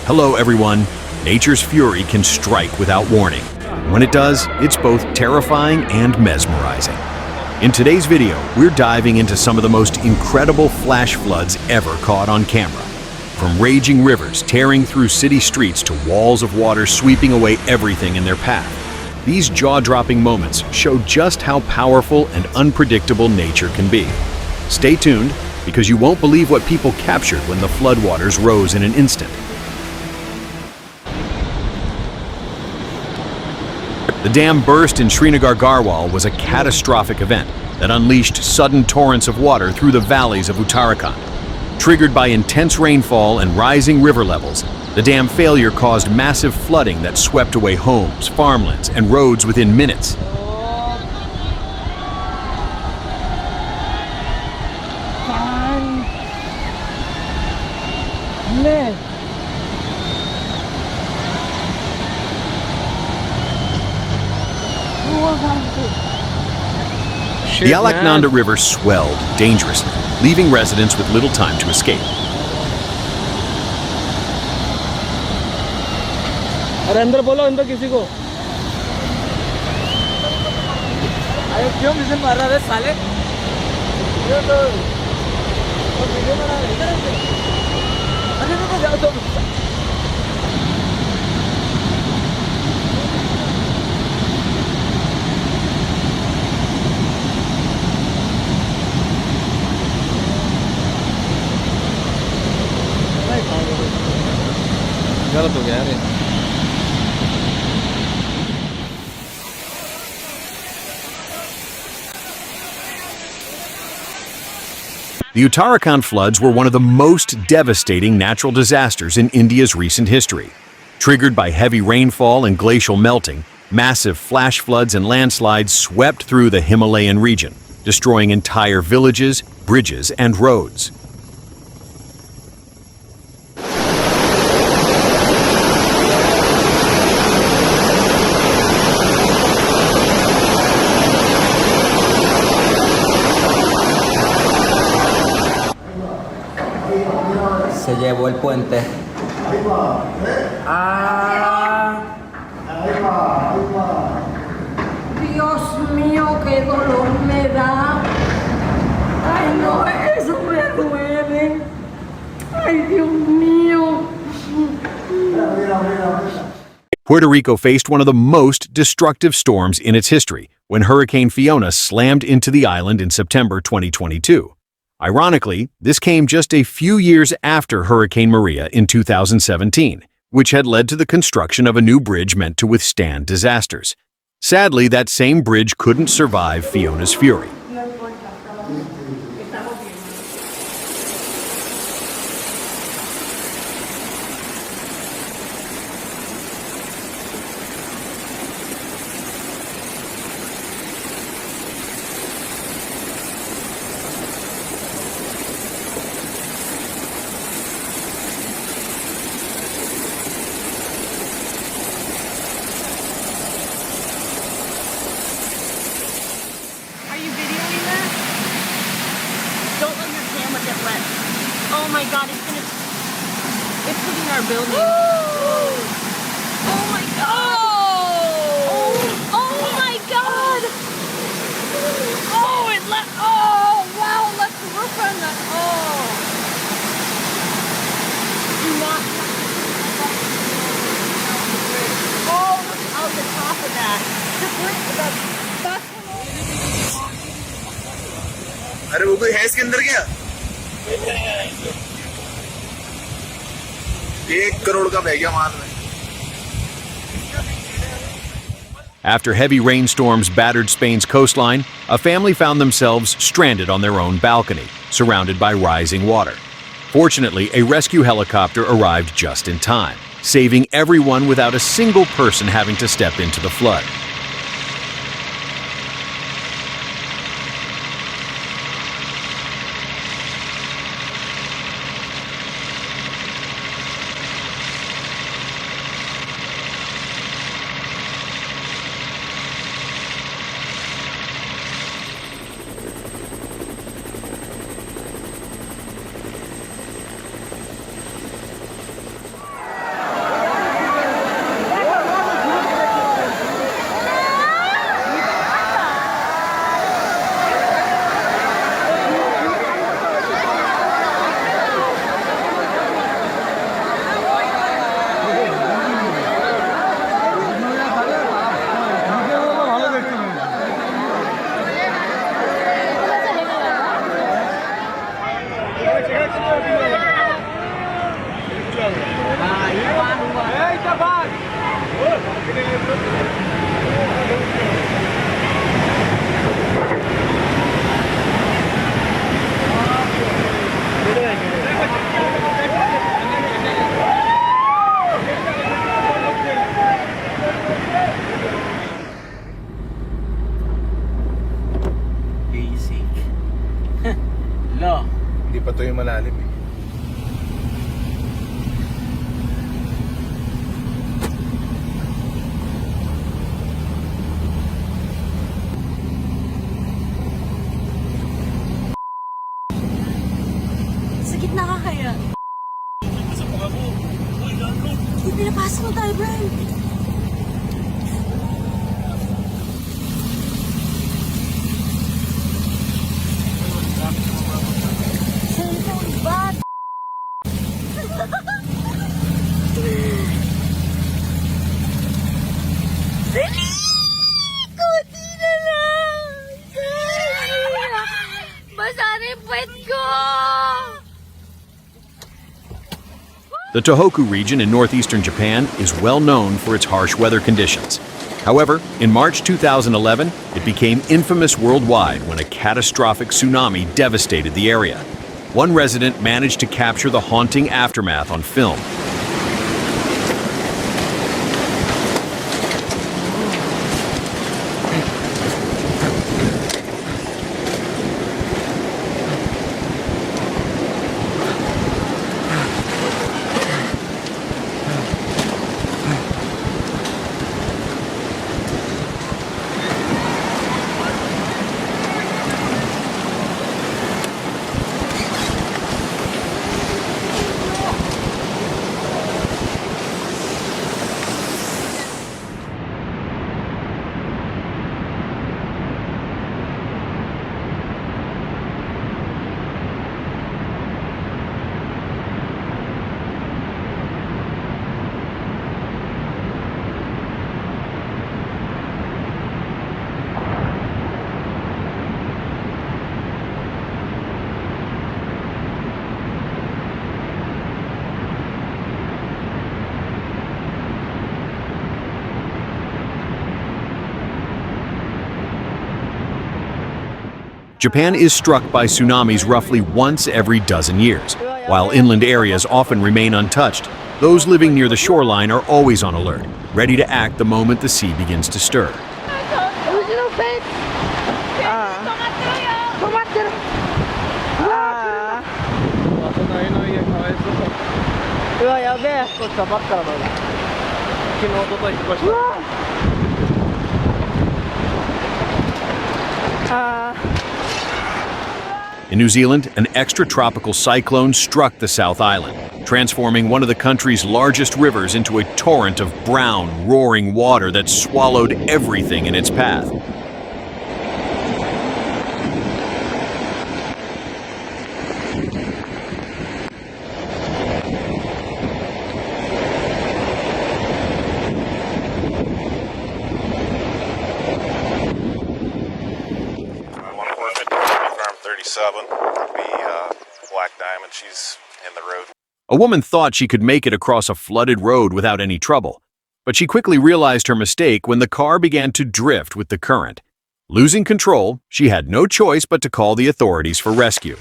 Hello everyone. Nature's fury can strike without warning. When it does, it's both terrifying and mesmerizing. In today's video, we're diving into some of the most incredible flash floods ever caught on camera. From raging rivers tearing through city streets to walls of water sweeping away everything in their path. These jaw-dropping moments show just how powerful and unpredictable nature can be. Stay tuned, because you won't believe what people captured when the floodwaters rose in an instant. The dam burst in Srinagar Garhwal was a catastrophic event that unleashed sudden torrents of water through the valleys of Uttarakhand. Triggered by intense rainfall and rising river levels, the dam failure caused massive flooding that swept away homes, farmlands, and roads within minutes. The Alaknanda River swelled dangerously, leaving residents with little time to escape. अरे अंदर बोलो अंदर किसी को अरे क्यों mission मार रहा है साले ये तो वीडियो बना रहे हैं अरे रुको जाओ तो गलत हो गया यार The Uttarakhand floods were one of the most devastating natural disasters in India's recent history. Triggered by heavy rainfall and glacial melting, massive flash floods and landslides swept through the Himalayan region, destroying entire villages, bridges, and roads. Se llevó el puente. Dios mío, qué dolor me da. Ay, no, eso me duele. Ay, Dios mío. Puerto Rico faced one of the most destructive storms in its history when Hurricane Fiona slammed into the island in September 2022. Ironically, this came just a few years after Hurricane Maria in 2017, which had led to the construction of a new bridge meant to withstand disasters. Sadly, that same bridge couldn't survive Fiona's fury. Oh my god, it's hitting our building. Oh my god! Oh my god! Oh, it left, oh wow, it left the roof on the, oh. Do not. Oh, look out the top of that. That's अरे वो कोई है इसके अंदर क्या 1 करोड़ का बह गया माल में After heavy rainstorms battered Spain's coastline, a family found themselves stranded on their own balcony, surrounded by rising water. Fortunately, a rescue helicopter arrived just in time, saving everyone without a single person having to step into the flood. Basic. Lo. Hindi pa to yung malalim eh. Sa gitna ka kaya? Hindi pinapasok mo tayo, Brian. Cellphone bad. Dali! Kunti na lang! Basa na yung puwet ko! The Tohoku region in northeastern Japan is well known for its harsh weather conditions. However, in March 2011, it became infamous worldwide when a catastrophic tsunami devastated the area. One resident managed to capture the haunting aftermath on film. Japan is struck by tsunamis roughly once every dozen years. While inland areas often remain untouched, those living near the shoreline are always on alert, ready to act the moment the sea begins to stir. In New Zealand, an extratropical cyclone struck the South Island, transforming one of the country's largest rivers into a torrent of brown, roaring water that swallowed everything in its path. Black Diamond, she's in the road. A woman thought she could make it across a flooded road without any trouble, but she quickly realized her mistake when the car began to drift with the current. Losing control, she had no choice but to call the authorities for rescue.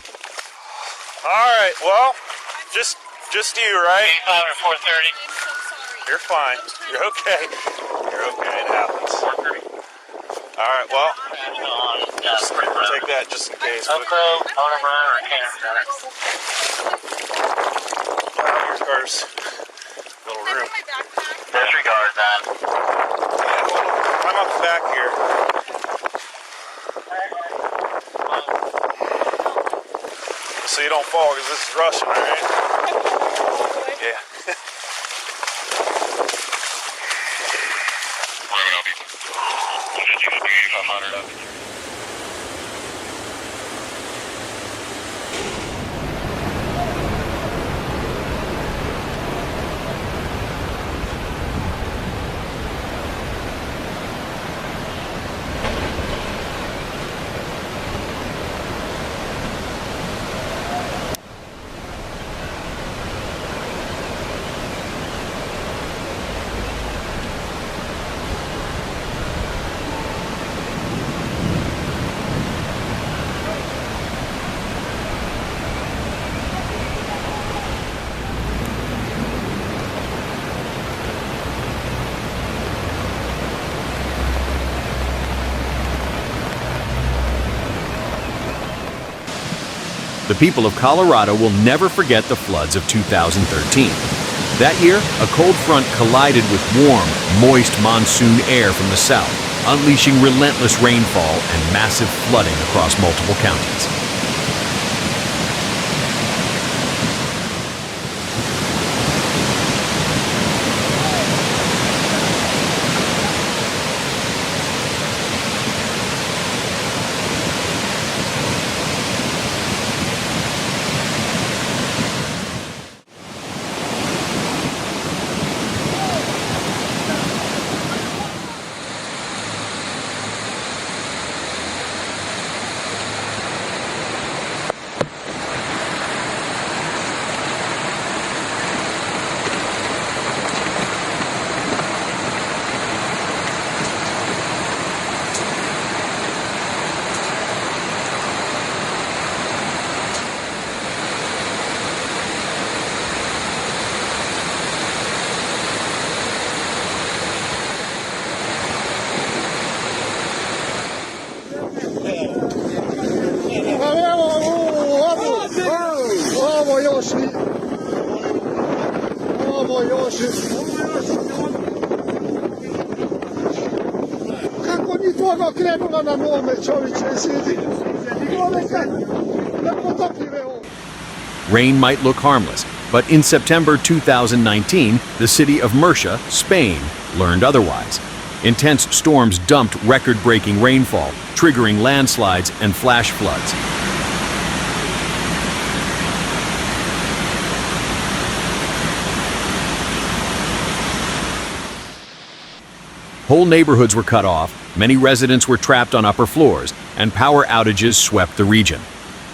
All right, well, just you, right? 4:30. You're fine. You're okay. You're okay. It happens. 4:30. All right, well, take that just in case. Your car's little room. Disregard that. Yeah, well, I'm up the back here. So you don't fall because this is Russian, all right? Yeah. people of Colorado will never forget the floods of 2013. That year, a cold front collided with warm, moist monsoon air from the south, unleashing relentless rainfall and massive flooding across multiple counties. Kako ni toga krenula na mome, čovječe, sidi. Rain might look harmless, but in September 2019, the city of Murcia, Spain, learned otherwise. Intense storms dumped record-breaking rainfall, triggering landslides and flash floods. Whole neighborhoods were cut off, many residents were trapped on upper floors, and power outages swept the region.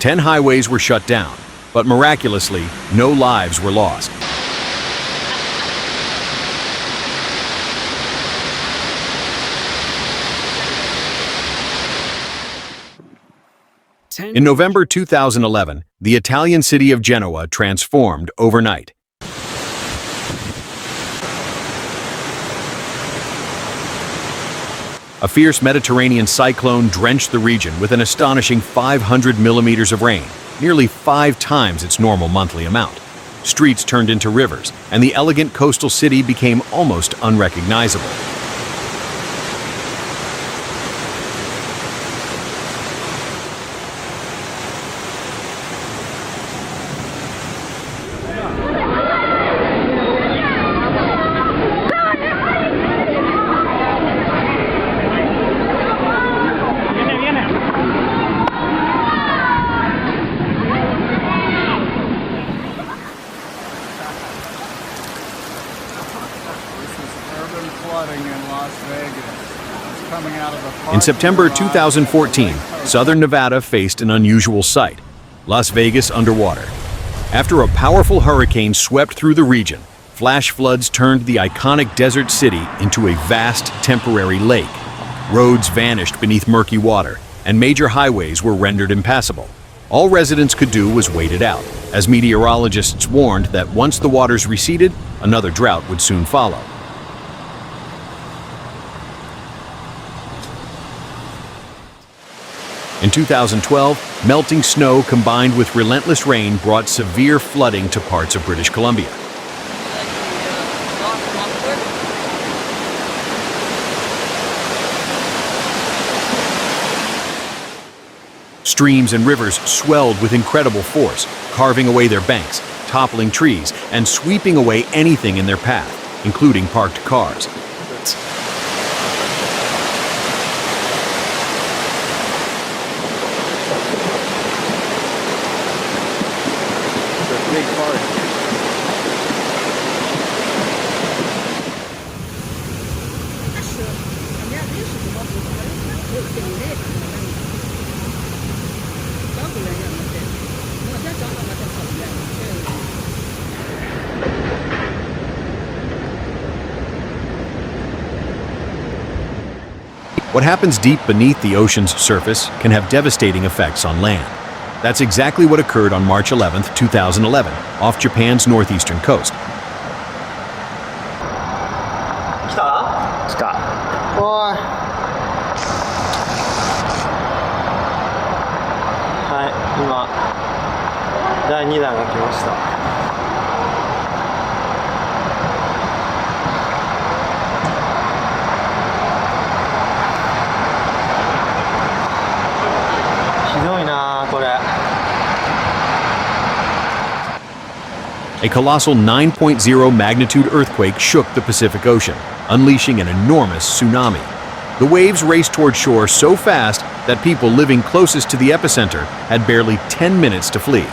10 highways were shut down, but miraculously, no lives were lost. In November 2011, the Italian city of Genoa transformed overnight. A fierce Mediterranean cyclone drenched the region with an astonishing 500 millimeters of rain, nearly 5 times its normal monthly amount. Streets turned into rivers, and the elegant coastal city became almost unrecognizable. In September 2014, southern Nevada faced an unusual sight: Las Vegas underwater. After a powerful hurricane swept through the region, flash floods turned the iconic desert city into a vast temporary lake. Roads vanished beneath murky water, and major highways were rendered impassable. All residents could do was wait it out, as meteorologists warned that once the waters receded, another drought would soon follow. In 2012, melting snow combined with relentless rain brought severe flooding to parts of British Columbia. Streams and rivers swelled with incredible force, carving away their banks, toppling trees, and sweeping away anything in their path, including parked cars. What happens deep beneath the ocean's surface can have devastating effects on land. That's exactly what occurred on March 11, 2011, off Japan's northeastern coast. Stop. Hi, 第2弾が来ました。ひどいなこれ。A colossal 9.0 magnitude earthquake shook the Pacific Ocean, unleashing an enormous tsunami. The waves raced toward shore so fast that people living closest to the epicenter had barely 10 minutes to flee.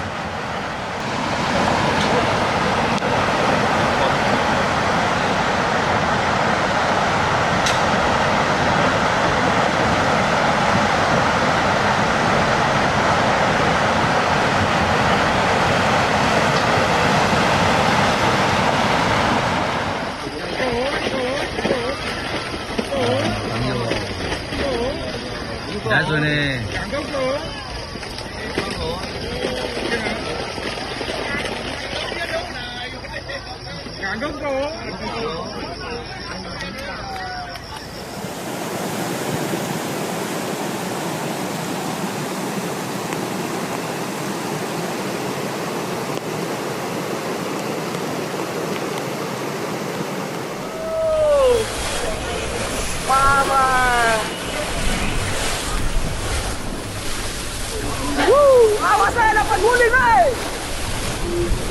Awas saya dapat guling, hei!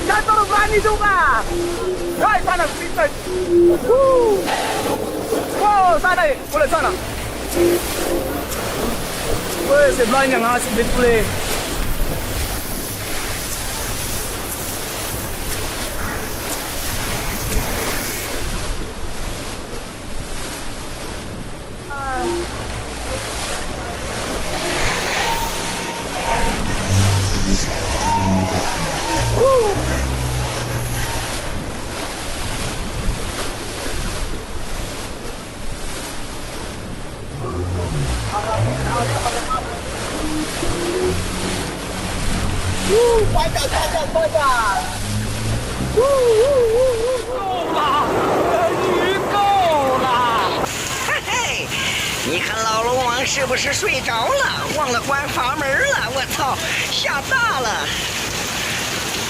Jatuh berani juga! Hei, sana, pintar! Wow, sana, boleh sana! Weh, sebelahnya ngasih duit boleh. Hey，你看老龙王是不是睡着了？忘了关阀门了？我操，吓大了！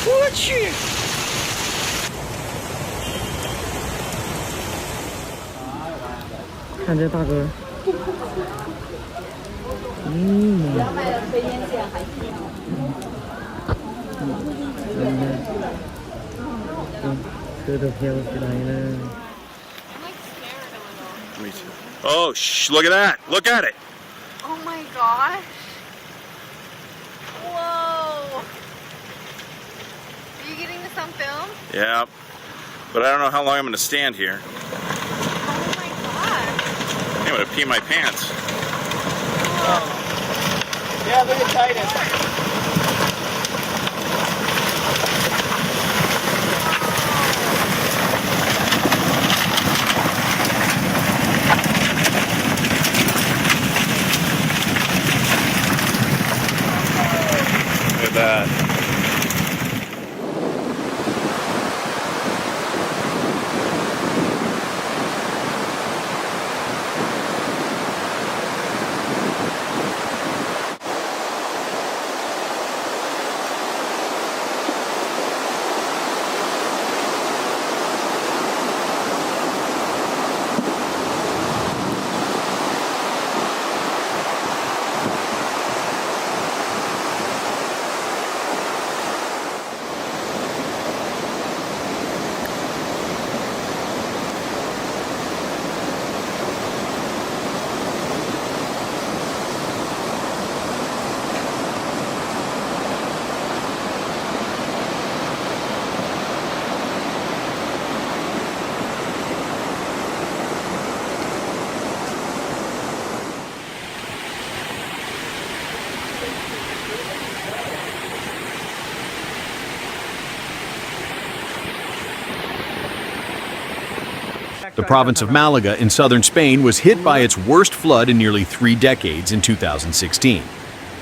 我去！看这大哥，车都飘起来了。 Oh, shh, look at that. Look at it. Oh my gosh. Whoa. Are you getting this on film? Yeah. But I don't know how long I'm going to stand here. Oh my gosh. I'm going to pee my pants. Yeah, look at Titus. Look at that. The province of Malaga in southern Spain was hit by its worst flood in nearly 3 decades in 2016.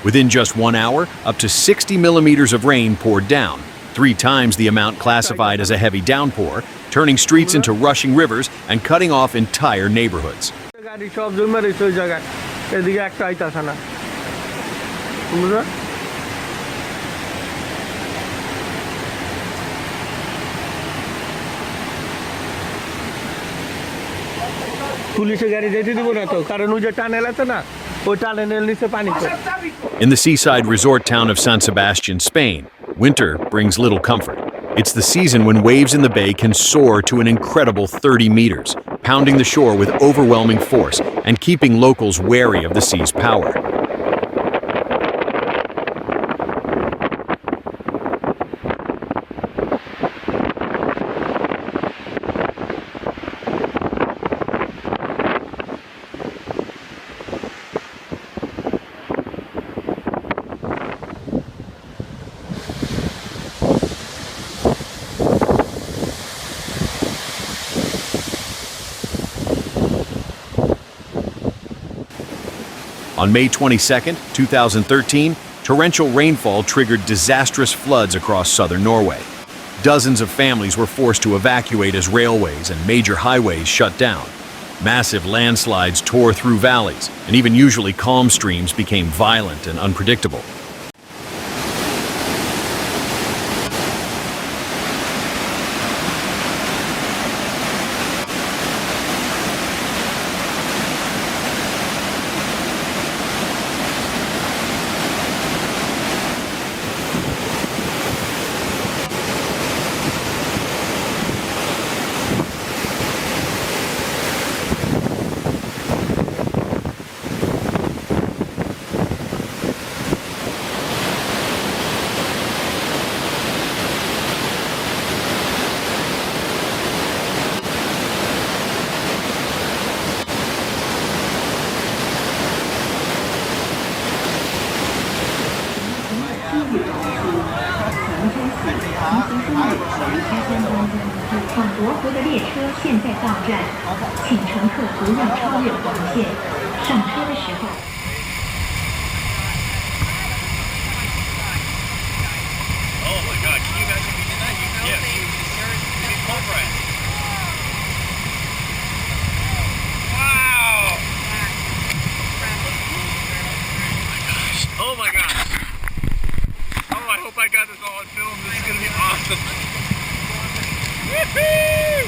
Within just 1 hour, up to 60 millimeters of rain poured down, 3 times the amount classified as a heavy downpour, turning streets into rushing rivers and cutting off entire neighborhoods. পুলিশের গাড়ি যেতে দিব না তো, কারণ ওই যে tunnel আছে না, ওই টানেলের নিচে পানি তো। In the seaside resort town of San Sebastian, Spain, winter brings little comfort. It's the season when waves in the bay can soar to an incredible 30 meters, pounding the shore with overwhelming force and keeping locals wary of the sea's power. On May 22, 2013, torrential rainfall triggered disastrous floods across southern Norway. Dozens of families were forced to evacuate as railways and major highways shut down. Massive landslides tore through valleys, and even usually calm streams became violent and unpredictable. Oh my gosh. Oh, I hope I got this all on film. This is going to be awesome. Woohoo!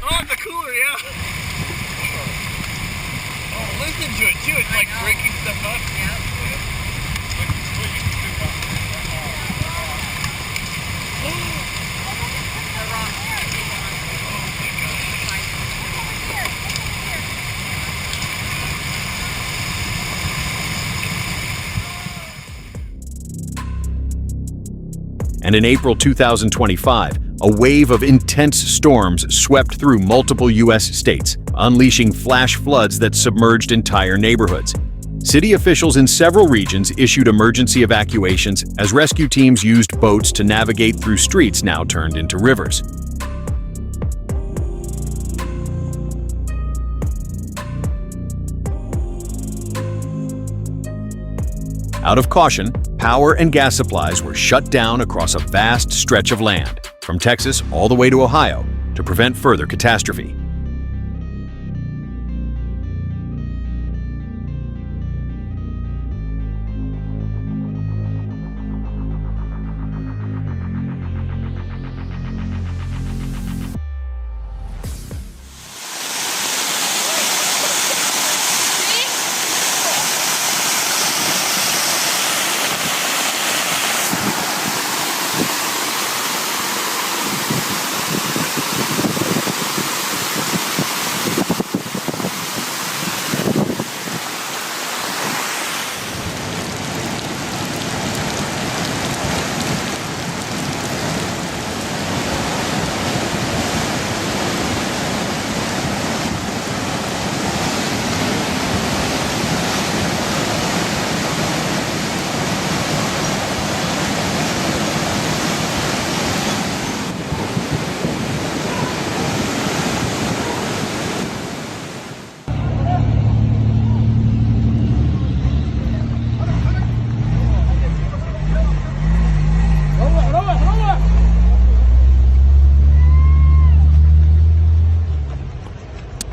Oh, it's a cooler, yeah. Oh, listen to it, too. It's like breaking stuff up. And in April 2025, a wave of intense storms swept through multiple U.S. states, unleashing flash floods that submerged entire neighborhoods. City officials in several regions issued emergency evacuations as rescue teams used boats to navigate through streets now turned into rivers. Out of caution, power and gas supplies were shut down across a vast stretch of land, from Texas all the way to Ohio, to prevent further catastrophe.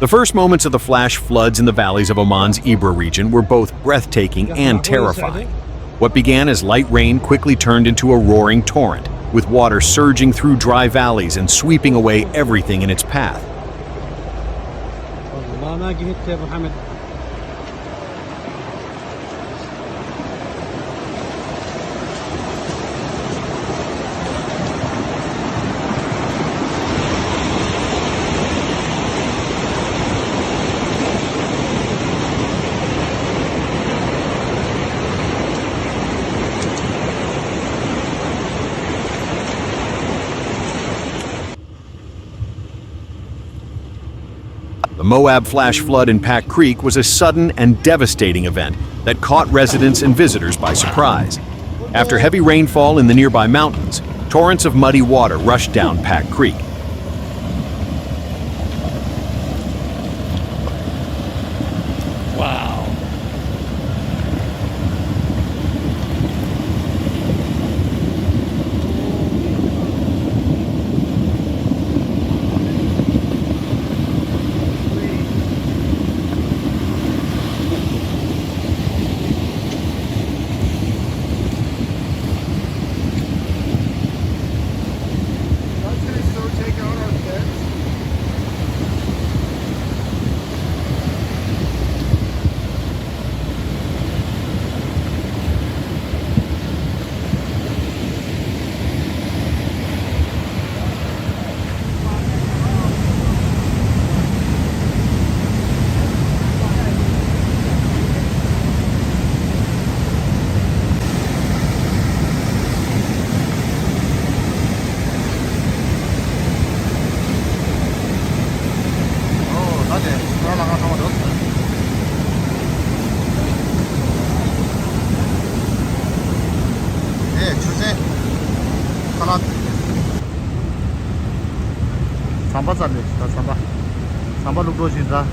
The first moments of the flash floods in the valleys of Oman's Ibra region were both breathtaking and terrifying. What began as light rain quickly turned into a roaring torrent, with water surging through dry valleys and sweeping away everything in its path. والله ما قهدت يا ابو حمد. The Moab flash flood in Pack Creek was a sudden and devastating event that caught residents and visitors by surprise. After heavy rainfall in the nearby mountains, torrents of muddy water rushed down Pack Creek. Wow. 상바 잘래, 상바. 상바 룩도 진짜.